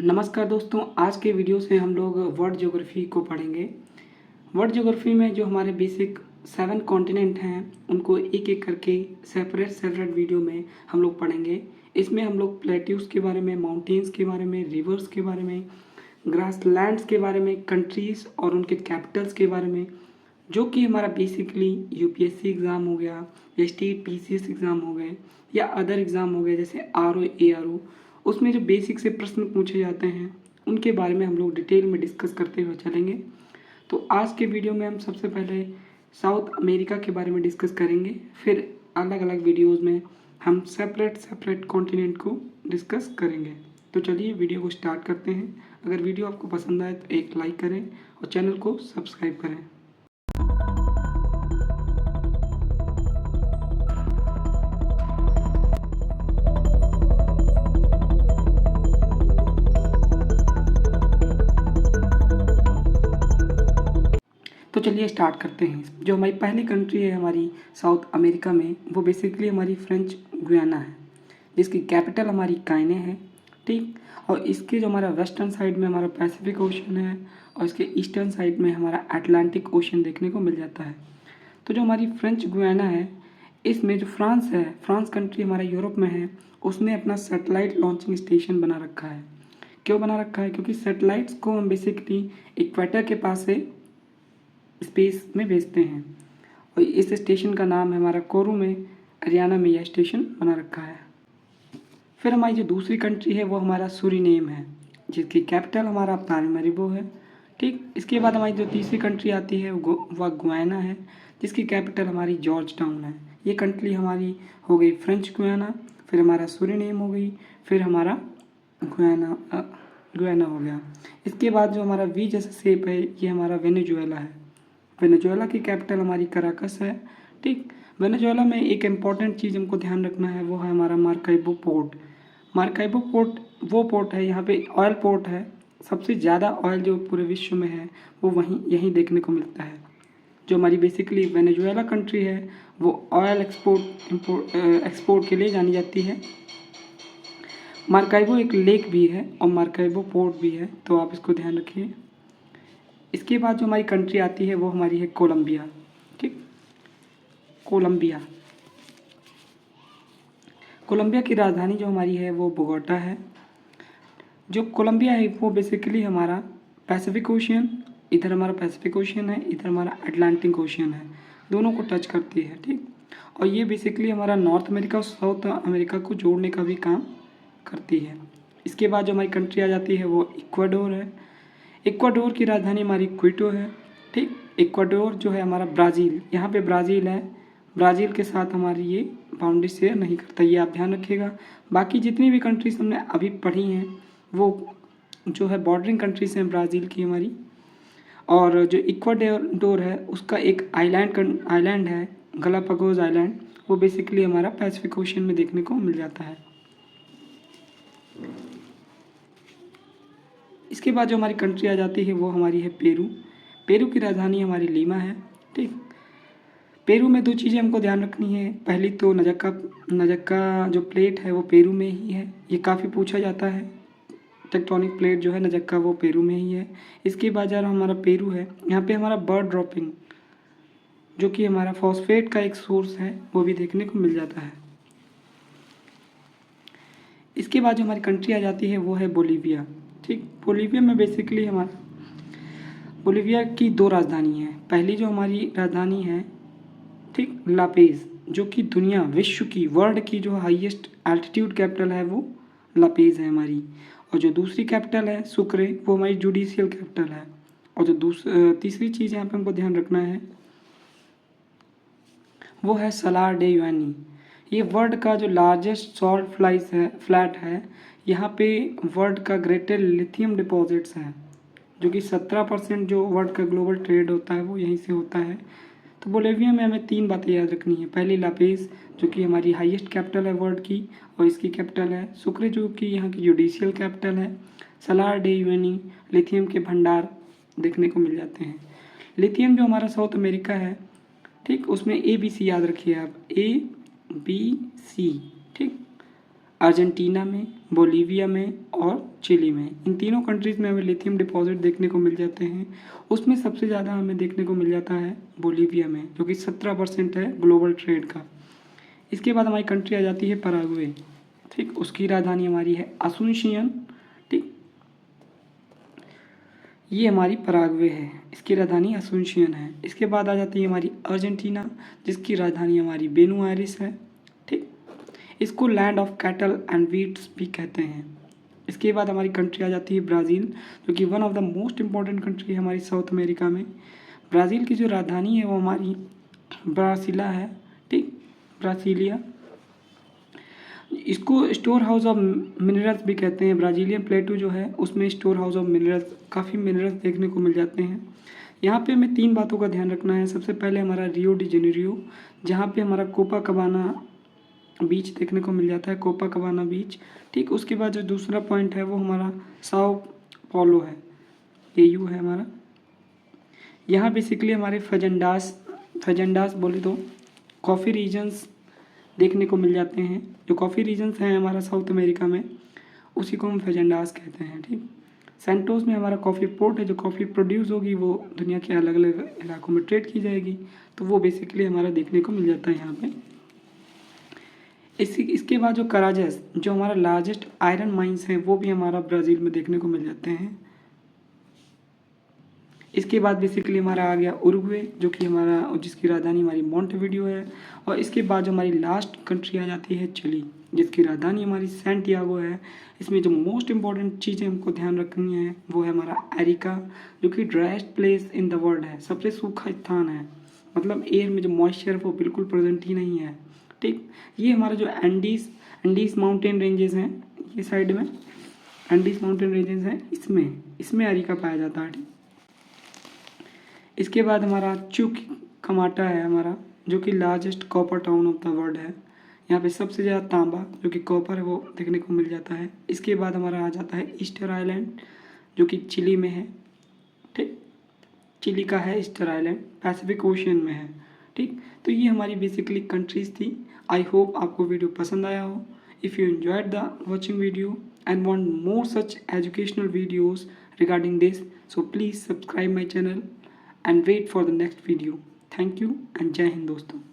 नमस्कार दोस्तों, आज के वीडियो से हम लोग वर्ल्ड ज्योग्राफी को पढ़ेंगे। वर्ल्ड ज्योग्राफी में जो हमारे बेसिक 7 कॉन्टिनेंट हैं, उनको एक एक करके सेपरेट वीडियो में हम लोग पढ़ेंगे। इसमें हम लोग प्लेट्यूज के बारे में, माउंटेन्स के बारे में, रिवर्स के बारे में, ग्रासलैंड्स के बारे में, कंट्रीज़ और उनके कैपिटल्स के बारे में, जो कि हमारा बेसिकली यूपीएससी एग्ज़ाम हो गया या स्टेट पीसीएस एग्ज़ाम हो गए या अदर एग्ज़ाम हो गए जैसे आरओ एआरओ, उसमें जो बेसिक से प्रश्न पूछे जाते हैं उनके बारे में हम लोग डिटेल में डिस्कस करते हुए चलेंगे। तो आज के वीडियो में हम सबसे पहले साउथ अमेरिका के बारे में डिस्कस करेंगे, फिर अलग अलग वीडियोज़ में हम सेपरेट कॉन्टिनेंट को डिस्कस करेंगे। तो चलिए वीडियो को स्टार्ट करते हैं। अगर वीडियो आपको पसंद आए तो एक लाइक करें और चैनल को सब्सक्राइब करें। तो चलिए स्टार्ट करते हैं। जो हमारी पहली कंट्री है हमारी साउथ अमेरिका में, वो बेसिकली हमारी फ्रेंच गुयाना है, जिसकी कैपिटल हमारी काइने है। ठीक, और इसके जो हमारा वेस्टर्न साइड में हमारा पैसिफिक ओशन है और इसके ईस्टर्न साइड में हमारा अटलांटिक ओशन देखने को मिल जाता है। तो जो हमारी फ्रेंच गुयाना है, इसमें जो फ्रांस है, फ्रांस कंट्री हमारा यूरोप में है, उसने अपना सैटेलाइट लॉन्चिंग स्टेशन बना रखा है। क्यों बना रखा है? क्योंकि सैटेलाइट्स को हम बेसिकली इक्वेटर के पास से स्पेस में भेजते हैं, और इस स्टेशन का नाम है हमारा कोरू में, हरियाणा में यह स्टेशन बना रखा है। फिर हमारी जो दूसरी कंट्री है वो हमारा सूरीनेम है, जिसकी कैपिटल हमारा पारामारिबो है। ठीक, इसके बाद हमारी जो तीसरी कंट्री आती है वह गुयाना है, जिसकी कैपिटल हमारी जॉर्ज टाउन है। ये कंट्री हमारी हो गई फ्रेंच गुयाना, फिर हमारा सूरीनेम हो गई, फिर हमारा गुयाना हो गया। इसके बाद जो हमारा वी जैसा शेप है, ये हमारा वेनेजुएला है। वेनेजुएला की कैपिटल हमारी कराकस है। ठीक, वेनेजुएला में एक इम्पॉर्टेंट चीज़ हमको ध्यान रखना है, वो है हमारा मार्काइबो पोर्ट। मार्काइबो पोर्ट वो पोर्ट है, यहाँ पे ऑयल पोर्ट है। सबसे ज़्यादा ऑयल जो पूरे विश्व में है वो यहीं देखने को मिलता है। जो हमारी बेसिकली वेनेजुएला कंट्री है वो ऑयल एक्सपोर्ट के लिए जानी जाती है। मार्काइबो एक लेक भी है और मार्काइबो पोर्ट भी है, तो आप इसको ध्यान रखिए। इसके बाद जो हमारी कंट्री आती है वो हमारी है कोलंबिया। ठीक, कोलंबिया कोलंबिया की राजधानी जो हमारी है वो बोगोटा है। जो कोलंबिया है वो बेसिकली हमारा पैसिफिक ओशियन, इधर हमारा पैसिफिक ओशियन है, इधर हमारा अटलांटिक ओशियन है, दोनों को टच करती है। ठीक, और ये बेसिकली हमारा नॉर्थ अमेरिका और साउथ अमेरिका को जोड़ने का भी काम करती है। इसके बाद जो हमारी कंट्री आ जाती है वो इक्वाडोर है। इक्वाडोर की राजधानी हमारी क्विटो है। ठीक, इक्वाडोर जो है हमारा ब्राज़ील, यहाँ पे ब्राज़ील है, ब्राज़ील के साथ हमारी ये बाउंड्री शेयर नहीं करता, ये आप ध्यान रखिएगा। बाकी जितनी भी कंट्रीज हमने अभी पढ़ी हैं वो जो है बॉर्डरिंग कंट्रीज हैं ब्राज़ील की हमारी। और जो इक्वाडोर है उसका एक आइलैंड है, गलापागोस आइलैंड, वो बेसिकली हमारा पैसिफिक ओशन में देखने को मिल जाता है। इसके बाद जो हमारी कंट्री आ जाती है वो हमारी है पेरू। पेरू की राजधानी हमारी लीमा है। ठीक, पेरू में दो चीज़ें हमको ध्यान रखनी है। पहली तो नजक्का जो प्लेट है वो पेरू में ही है, ये काफ़ी पूछा जाता है। टेक्टोनिक प्लेट जो है नजक्का वो पेरू में ही है। इसके बाद जो हमारा पेरू है, यहाँ पे हमारा बर्ड ड्रॉपिंग जो कि हमारा फॉस्फेट का एक सोर्स है वो भी देखने को मिल जाता है। इसके बाद जो हमारी कंट्री आ जाती है वो है बोलीविया। ठीक, बोलीविया में बेसिकली हमारा बोलीविया की दो राजधानी है। पहली जो हमारी राजधानी है, ठीक, लापेज, जो कि दुनिया विश्व की वर्ल्ड की जो हाईएस्ट एल्टीट्यूड कैपिटल है वो लापेज है हमारी। और जो दूसरी कैपिटल है सुक्रे, वो हमारी जुडिशियल कैपिटल है। और जो तीसरी चीज़ यहाँ पे हमको ध्यान रखना है वो है सलार डे यूएनी। ये वर्ल्ड का जो लार्जेस्ट सॉल्ट फ्लैट है। यहाँ पे वर्ल्ड का ग्रेटर लिथियम डिपॉजिट्स हैं, जो कि 17% जो वर्ल्ड का ग्लोबल ट्रेड होता है वो यहीं से होता है। तो बोलीविया में हमें 3 बातें याद रखनी है। पहली लापेज, जो कि हमारी हाईएस्ट कैपिटल है वर्ल्ड की और इसकी कैपिटल है सुक्रे, जो कि यहाँ की जुडिशियल कैपिटल है। सलार डे यूएनी, लिथियम के भंडार देखने को मिल जाते हैं। लिथियम जो हमारा साउथ अमेरिका है, ठीक, उसमें ABC याद रखिए आप, ABC। ठीक, अर्जेंटीना में, बोलीविया में और चिली में। इन तीनों कंट्रीज़ में हमें लिथियम डिपॉजिट देखने को मिल जाते हैं। उसमें सबसे ज़्यादा हमें देखने को मिल जाता है बोलीविया में, जो कि 17% है ग्लोबल ट्रेड का। इसके बाद हमारी कंट्री आ जाती है पराग्वे, ठीक। उसकी राजधानी हमारी है असुनसियन, ठीक। ये हमारी पराग्वे है, इसकी राजधानी असुनसियन है। इसके बाद आ जाती है हमारी अर्जेंटीना, जिसकी राजधानी हमारी बेनू आयरिस है, ठीक। इसको land of cattle and weeds भी कहते हैं। इसके बाद हमारी कंट्री आ जाती है ब्राज़ील, जो कि one of the most important country है हमारी साउथ अमेरिका में। ब्राज़ील की जो राजधानी है वो हमारी ब्रासिला है, ठीक, ब्रासीलिया। इसको स्टोर हाउस ऑफ मिनरल्स भी कहते हैं। ब्राज़ीलियन प्लेटू जो है उसमें स्टोर हाउस ऑफ मिनरल्स, काफ़ी मिनरल्स देखने को मिल जाते हैं। यहाँ पे हमें 3 बातों का ध्यान रखना है। सबसे पहले हमारा रियो डी जेनेरियो, जहाँ पे हमारा कोपाकबाना बीच देखने को मिल जाता है, कोपाकबाना बीच, ठीक। उसके बाद जो दूसरा पॉइंट है वो हमारा साओ पौलो है, एयू है हमारा। यहाँ बेसिकली हमारे फजेंडास बोले तो कॉफ़ी रीजन्स देखने को मिल जाते हैं। जो कॉफ़ी रीजन्स हैं हमारा साउथ अमेरिका में, उसी को हम फजेंडास कहते हैं, ठीक। सेंटोस में हमारा कॉफ़ी पोर्ट है, जो कॉफ़ी प्रोड्यूस होगी वो दुनिया के अलग अलग इलाकों में ट्रेड की जाएगी, तो वो बेसिकली हमारा देखने को मिल जाता है यहाँ पे। इसके बाद जो कराजस, जो हमारा लार्जेस्ट आयरन माइंस हैं, वो भी हमारा ब्राज़ील में देखने को मिल जाते हैं। इसके बाद बेसिकली हमारा आ गया उरुग्वे, जो कि हमारा, जिसकी राजधानी हमारी मोंटेविडियो है। और इसके बाद जो हमारी लास्ट कंट्री आ जाती है चिली, जिसकी राजधानी हमारी सैंटियागो है। इसमें जो मोस्ट इम्पॉर्टेंट चीज़ें हमको ध्यान रखनी है वो है हमारा एरिका, जो कि driest place in the world है, सबसे सूखा स्थान है। मतलब एयर में जो मॉइस्चर है वो बिल्कुल प्रेजेंट ही नहीं है, ठीक। ये हमारा जो एंडीज माउंटेन रेंजेस हैं, ये साइड में एंडीज माउंटेन रेंजेस हैं, इसमें एरिका पाया जाता है, ठीक। इसके बाद हमारा चुक्कामाटा है हमारा, जो कि largest copper town of the world है। यहाँ पे सबसे ज़्यादा तांबा, जो कि कॉपर है, वो देखने को मिल जाता है। इसके बाद हमारा आ जाता है ईस्टर आइलैंड, जो कि चिली में है, ठीक। चिली का है ईस्टर आइलैंड, पैसिफिक ओशियन में है, ठीक। तो ये हमारी बेसिकली कंट्रीज़ थी। आई होप आपको वीडियो पसंद आया हो। If you enjoyed the watching video and want more such educational videos regarding this, so please subscribe my channel and wait for the next video. Thank you and Jai Hind दोस्तों।